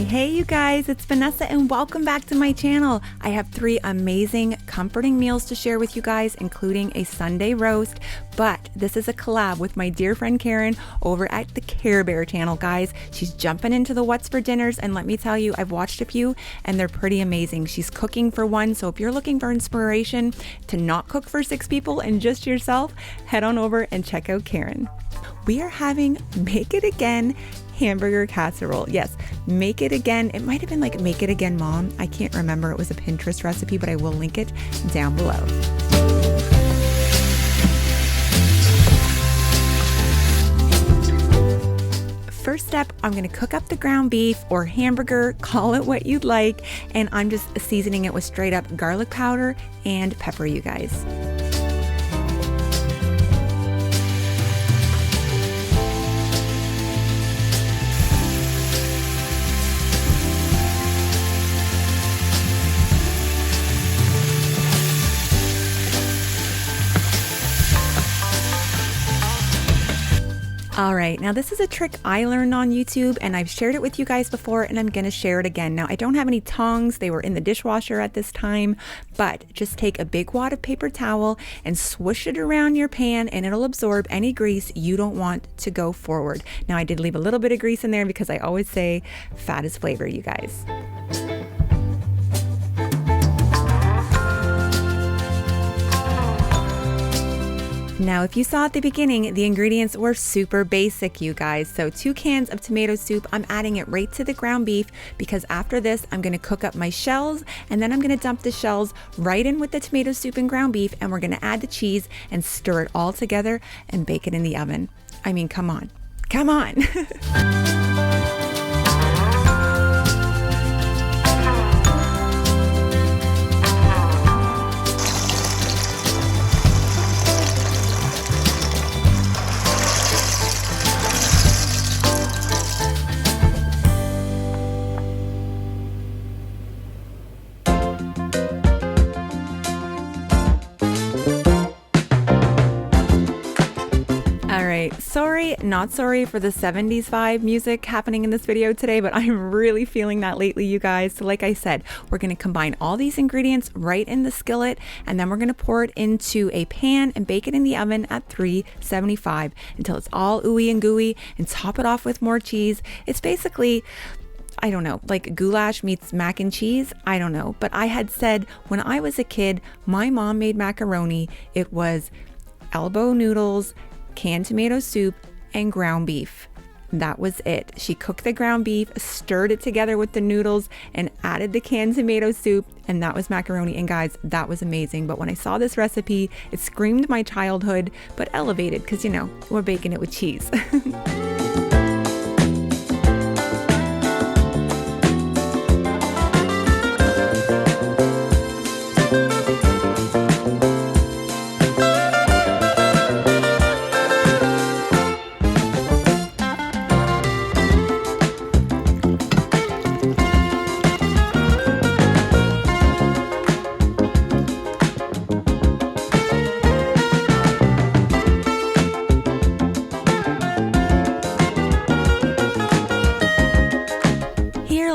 Hey you guys, it's Vanessa and welcome back to my channel. I have 3 amazing comforting meals to share with you guys, including a Sunday roast, but this is a collab with my dear friend Karen over at the Karebear channel, guys. She's jumping into the what's for dinners, and let me tell you, I've watched a few and they're pretty amazing. She's cooking for one, so if you're looking for inspiration to not cook for 6 people and just yourself, head on over and check out Karen. We are having Make It Again hamburger casserole. Yes, make it again. It might have been like Make It Again Mom. I can't remember. It was a Pinterest recipe, but I will link it down below. First step, I'm going to cook up the ground beef or hamburger, call it what you'd like, and I'm just seasoning it with straight up garlic powder and pepper, you guys. All right, now this is a trick I learned on YouTube and I've shared it with you guys before and I'm gonna share it again. Now I don't have any tongs, they were in the dishwasher at this time, but just take a big wad of paper towel and swoosh it around your pan and it'll absorb any grease you don't want to go forward. Now I did leave a little bit of grease in there because I always say fat is flavor, you guys. Now, if you saw at the beginning, the ingredients were super basic, you guys. So 2 cans of tomato soup, I'm adding it right to the ground beef because after this, I'm gonna cook up my shells and then I'm gonna dump the shells right in with the tomato soup and ground beef and we're gonna add the cheese and stir it all together and bake it in the oven. I mean, come on, come on. Sorry, not sorry for the 70s vibe music happening in this video today, but I'm really feeling that lately, you guys. So like I said, we're going to combine all these ingredients right in the skillet, and then we're going to pour it into a pan and bake it in the oven at 375 until it's all ooey and gooey, and top it off with more cheese. It's basically, I don't know, like goulash meets mac and cheese. I don't know. But I had said when I was a kid, my mom made macaroni. It was elbow noodles, canned tomato soup, and ground beef. That was it. She cooked the ground beef, stirred it together with the noodles, and added the canned tomato soup, and that was macaroni. And guys, that was amazing. But when I saw this recipe, it screamed my childhood, but elevated because, you know, we're baking it with cheese.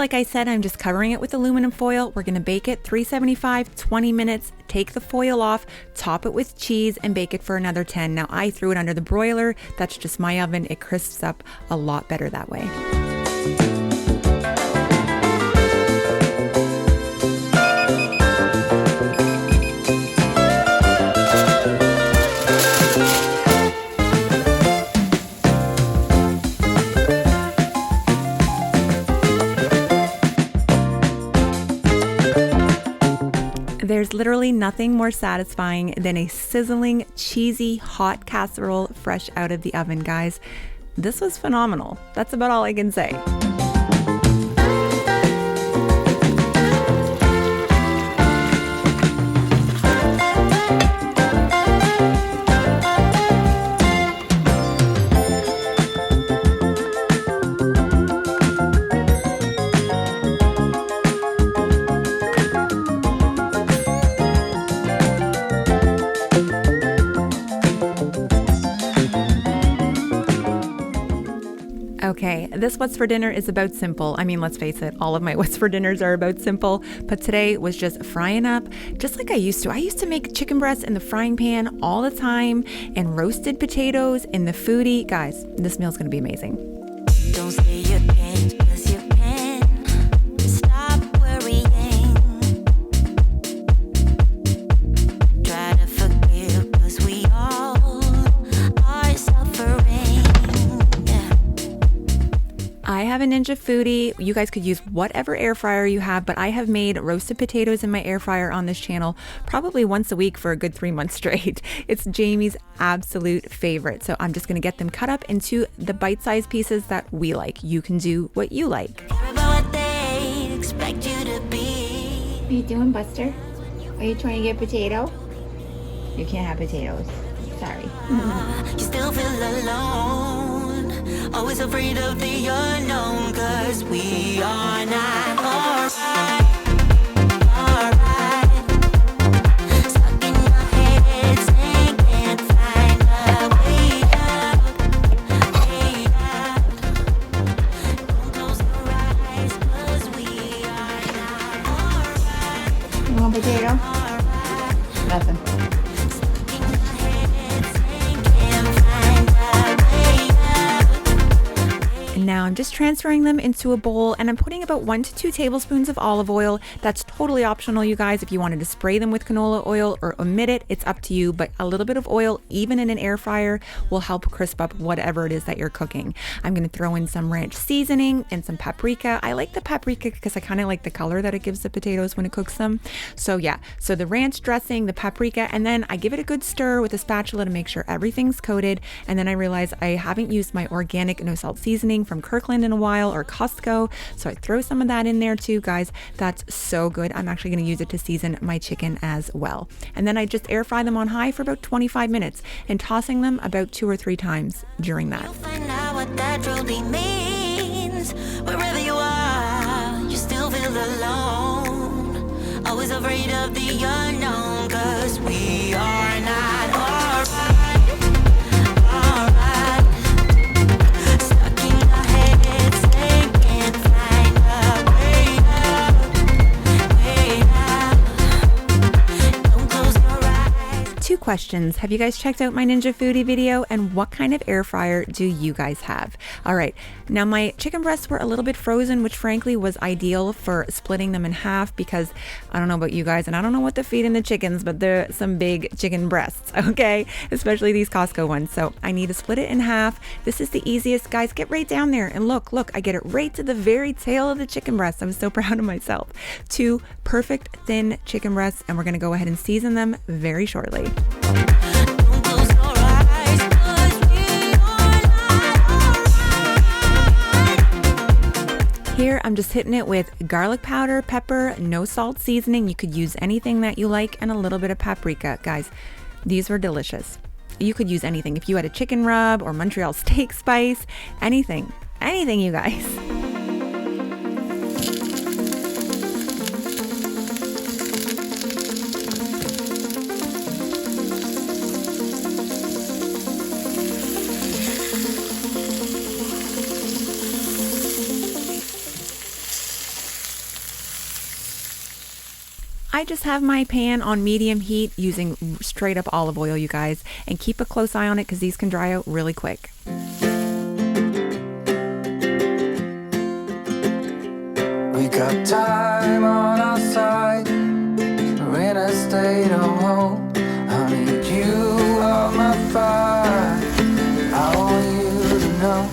Like I said, I'm just covering it with aluminum foil. We're gonna bake it 375, 20 minutes, take the foil off, top it with cheese, and bake it for another 10. Now I threw it under the broiler. That's just my oven. It crisps up a lot better that way. There's literally nothing more satisfying than a sizzling, cheesy, hot casserole fresh out of the oven, guys. This was phenomenal. That's about all I can say. Okay, this What's for Dinner is about simple. I mean, let's face it, all of my What's for Dinners are about simple, but today was just frying up just like I used to. I used to make chicken breasts in the frying pan all the time and roasted potatoes in the foodie. Guys, this meal's gonna be amazing. Don't say you can't, 'cause you can. Stop worrying. Try to forgive, 'cause we all are suffering. Yeah. I have a Ninja Foodie. You guys could use whatever air fryer you have, but I have made roasted potatoes in my air fryer on this channel probably once a week for a good 3 months straight. It's Jamie's absolute favorite. So I'm just gonna get them cut up into the bite-sized pieces that we like. You can do what you like. Care about what they expect you to be. What are you doing, Buster? Are you trying to get potato? You can't have potatoes. Sorry. You still feel alone. Always afraid of the unknown, 'cause we are not alright. Alright. Stuck in our heads and can't find a way out. Way out. Don't close your eyes, 'cause we are not alright. You want potato? Nothing. And now I'm just transferring them into a bowl and I'm putting about 1 to 2 tablespoons of olive oil. That's totally optional, you guys. If you wanted to spray them with canola oil or omit it, it's up to you. But a little bit of oil, even in an air fryer, will help crisp up whatever it is that you're cooking. I'm going to throw in some ranch seasoning and some paprika. I like the paprika because I kind of like the color that it gives the potatoes when it cooks them. So yeah, so the ranch dressing, the paprika, and then I give it a good stir with a spatula to make sure everything's coated. And then I realize I haven't used my organic no salt seasoning from Kirkland in a while, or Costco, so I throw some of that in there too, guys. That's so good. I'm actually going to use it to season my chicken as well. And then I just air fry them on high for about 25 minutes and tossing them about 2 or 3 times during that. You'll find out what that truly means. Wherever you are, you still feel alone. Always afraid of the unknown, 'cause we are not alright. Alright. Stuck in our heads and can't find a way out. Way out. Don't close your eyes. 2 questions. Have you guys checked out my Ninja Foodie video? And what kind of air fryer do you guys have? All right. Now my chicken breasts were a little bit frozen, which frankly was ideal for splitting them in half because I don't know about you guys and I don't know what to feed in the chickens, but they're some big chicken breasts, okay? Especially these Costco ones. So I need to split it in half. This is the easiest. Guys, get right down there and look, I get it right to the very tail of the chicken breast. I'm so proud of myself. 2 perfect thin chicken breasts, and we're gonna go ahead and season them very shortly. Don't close your eyes, 'cause we are not alright. Here, I'm just hitting it with garlic powder, pepper, no salt seasoning. You could use anything that you like, and a little bit of paprika. Guys, these were delicious. You could use anything. If you had a chicken rub or Montreal steak spice, anything, you guys. I just have my pan on medium heat using straight up olive oil, you guys, and keep a close eye on it because these can dry out really quick. We got time on our side. We're in a state of home. I need you on my fire. I want you to know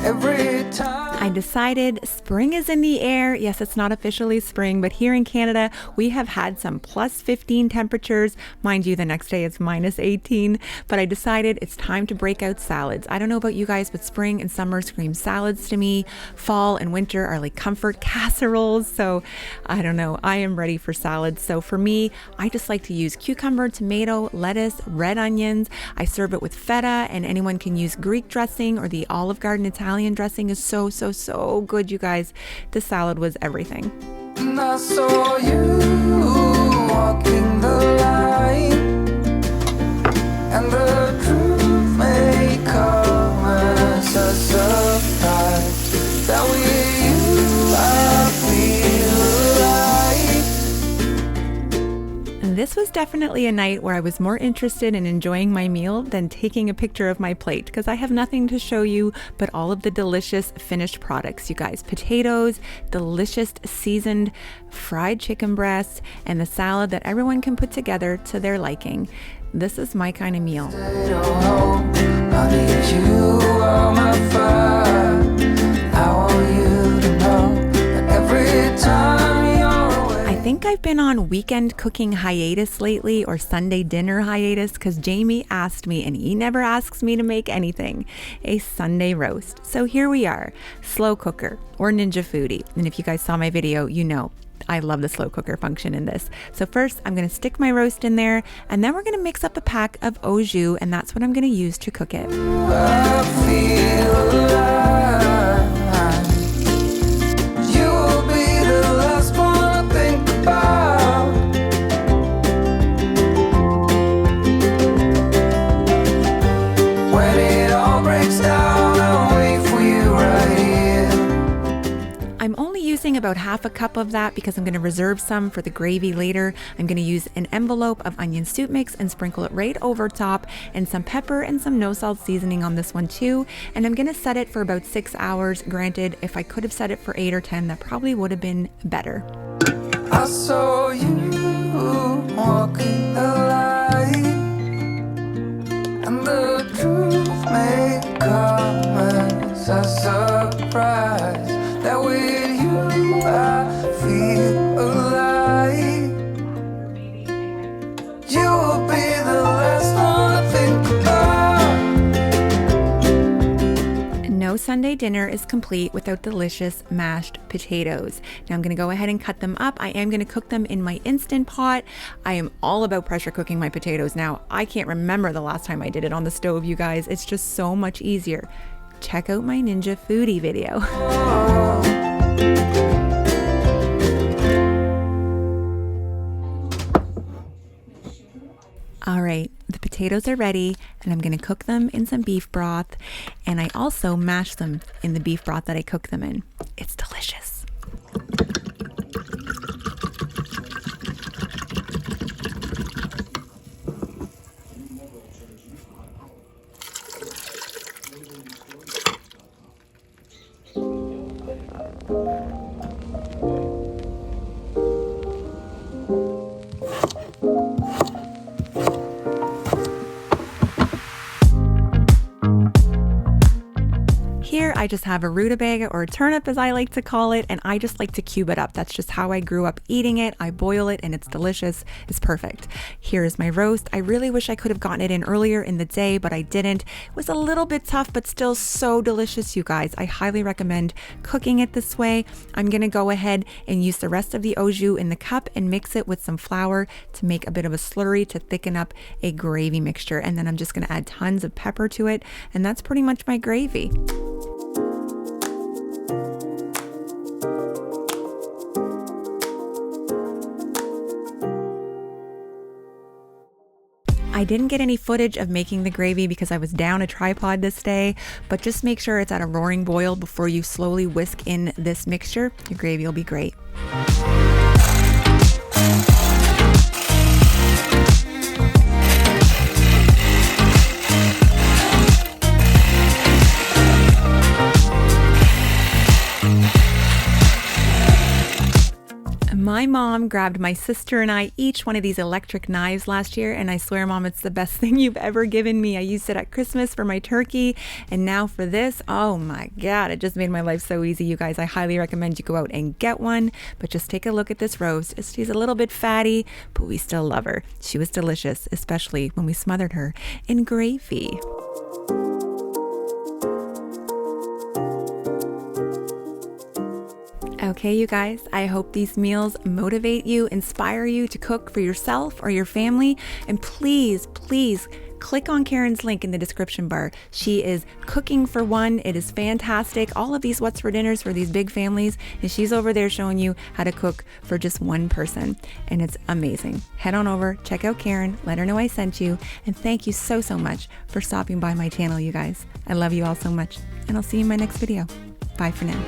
every time. I decided spring is in the air. Yes, it's not officially spring, but here in Canada, we have had some plus 15 temperatures. Mind you, the next day it's minus 18, but I decided it's time to break out salads. I don't know about you guys, but spring and summer scream salads to me. Fall and winter are like comfort casseroles. So I don't know, I am ready for salads. So for me, I just like to use cucumber, tomato, lettuce, red onions. I serve it with feta, and anyone can use Greek dressing, or the Olive Garden Italian dressing is so good, you guys. This salad was everything. And I saw you walking the line, and the truth may come as a surprise. This was definitely a night where I was more interested in enjoying my meal than taking a picture of my plate, because I have nothing to show you but all of the delicious finished products, you guys. Potatoes, delicious seasoned fried chicken breasts, and the salad that everyone can put together to their liking. This is my kind of meal. I need you on my fire. I want you to know that every time you're away. I think I've been on weekend cooking hiatus lately, or Sunday dinner hiatus, because Jamie asked me, and he never asks me to make anything, a Sunday roast. So here we are, slow cooker or Ninja Foodie. And if you guys saw my video, you know I love the slow cooker function in this. So first I'm going to stick my roast in there, and then we're going to mix up a pack of au jus, and that's what I'm going to use to cook it. I feel alive. You will be the last one I think about. When it all breaks down, I'll wait for you right here. I'm only using about half a cup of that because I'm going to reserve some for the gravy later. I'm going to use an envelope of onion soup mix and sprinkle it right over top, and some pepper and some no salt seasoning on this one too. And I'm going to set it for about 6 hours. Granted, if I could have set it for 8 or 10, that probably would have been better. I saw you walking the light, and the truth may come as a surprise. That with you I feel alive. You will be the last one I think about. No Sunday dinner is complete without delicious mashed potatoes. Now I'm going to go ahead and cut them up. I am going to cook them in my Instant Pot. I am all about pressure cooking my potatoes now. I can't remember the last time I did it on the stove, you guys. It's just so much easier. Check out my Ninja Foodie video. All right, the potatoes are ready, and I'm going to cook them in some beef broth, and I also mash them in the beef broth that I cook them in. It's delicious. Here I just have a rutabaga, or a turnip as I like to call it, and I just like to cube it up. That's just how I grew up eating it. I boil it and it's delicious. It's perfect. Here is my roast. I really wish I could have gotten it in earlier in the day, but I didn't. It was a little bit tough, but still so delicious, you guys. I highly recommend cooking it this way. I'm gonna go ahead and use the rest of the au jus in the cup and mix it with some flour to make a bit of a slurry to thicken up a gravy mixture. And then I'm just gonna add tons of pepper to it, and that's pretty much my gravy. I didn't get any footage of making the gravy because I was down a tripod this day, but just make sure it's at a roaring boil before you slowly whisk in this mixture. Your gravy will be great. My mom grabbed my sister and I each one of these electric knives last year, and I swear, Mom, it's the best thing you've ever given me. I used it at Christmas for my turkey, and now for this. Oh my God, it just made my life so easy, you guys. I highly recommend you go out and get one, but just take a look at this roast. She's a little bit fatty, but we still love her. She was delicious, especially when we smothered her in gravy. Okay, you guys, I hope these meals motivate you, inspire you to cook for yourself or your family. And please, please click on Karen's link in the description bar. She is cooking for one. It is fantastic. All of these What's for Dinners for these big families, and she's over there showing you how to cook for just one person. And it's amazing. Head on over, check out Karen, let her know I sent you. And thank you so, so much for stopping by my channel, you guys. I love you all so much. And I'll see you in my next video. Bye for now.